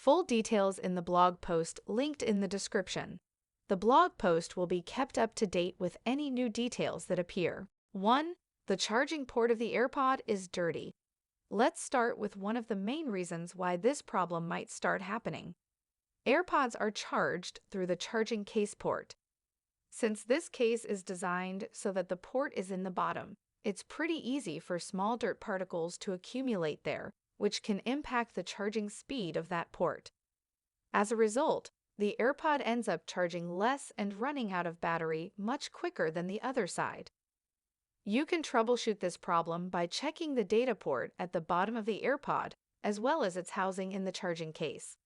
Full details in the blog post linked in the description. The blog post will be kept up to date with any new details that appear. 1. The charging port of the AirPod is dirty. Let's start with one of the main reasons why this problem might start happening. AirPods are charged through the charging case port. Since this case is designed so that the port is in the bottom, it's pretty easy for small dirt particles to accumulate there, which can impact the charging speed of that port. As a result, the AirPod ends up charging less and running out of battery much quicker than the other side. You can troubleshoot this problem by checking the data port at the bottom of the AirPod, as well as its housing in the charging case.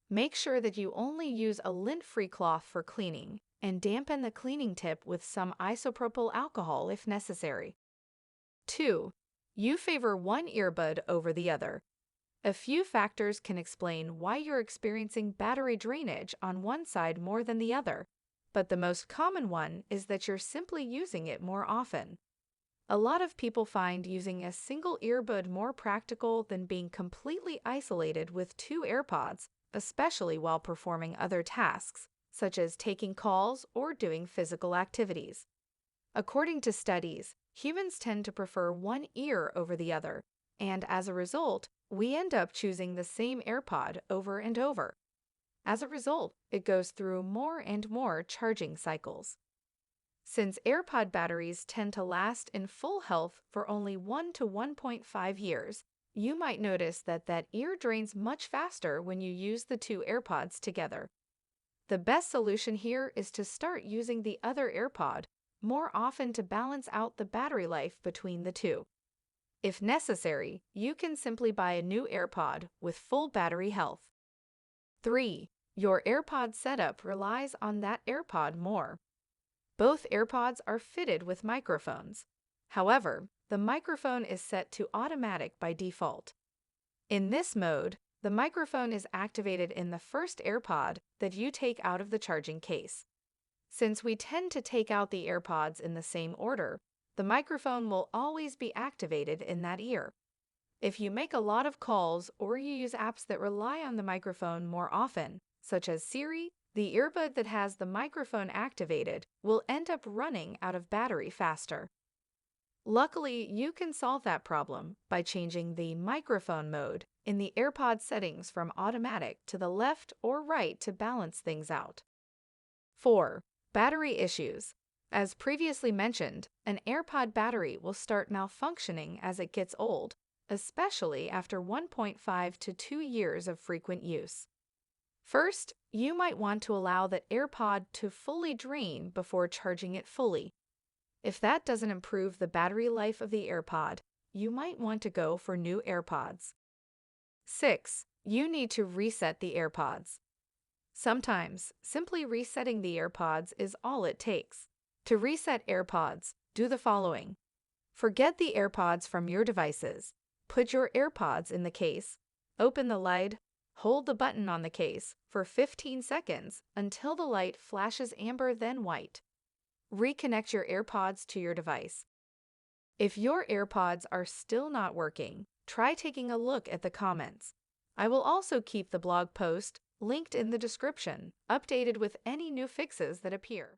Make sure that you only use a lint-free cloth for cleaning, and dampen the cleaning tip with some isopropyl alcohol if necessary. 2. You favor one earbud over the other. A few factors can explain why you're experiencing battery drainage on one side more than the other, but the most common one is that you're simply using it more often. A lot of people find using a single earbud more practical than being completely isolated with two AirPods, especially while performing other tasks, such as taking calls or doing physical activities. According to studies, humans tend to prefer one ear over the other, and as a result, we end up choosing the same AirPod over and over. As a result, it goes through more and more charging cycles. Since AirPod batteries tend to last in full health for only 1 to 1.5 years, you might notice that ear drains much faster when you use the two AirPods together. The best solution here is to start using the other AirPod more often to balance out the battery life between the two. If necessary, you can simply buy a new AirPod with full battery health. 3. Your AirPod setup relies on that AirPod more. Both AirPods are fitted with microphones. However, the microphone is set to automatic by default. In this mode, the microphone is activated in the first AirPod that you take out of the charging case. Since we tend to take out the AirPods in the same order, the microphone will always be activated in that ear. If you make a lot of calls or you use apps that rely on the microphone more often, such as Siri, the earbud that has the microphone activated will end up running out of battery faster. Luckily, you can solve that problem by changing the microphone mode in the AirPod settings from automatic to the left or right to balance things out. 4. Battery issues. As previously mentioned, an AirPod battery will start malfunctioning as it gets old, especially after 1.5 to 2 years of frequent use. First, you might want to allow that AirPod to fully drain before charging it fully. If that doesn't improve the battery life of the AirPod, you might want to go for new AirPods. 6. You need to reset the AirPods. Sometimes, simply resetting the AirPods is all it takes. To reset AirPods, do the following. Forget the AirPods from your devices. Put your AirPods in the case. Open the lid. Hold the button on the case for 15 seconds until the light flashes amber then white. Reconnect your AirPods to your device. If your AirPods are still not working, try taking a look at the comments. I will also keep the blog post linked in the description, updated with any new fixes that appear.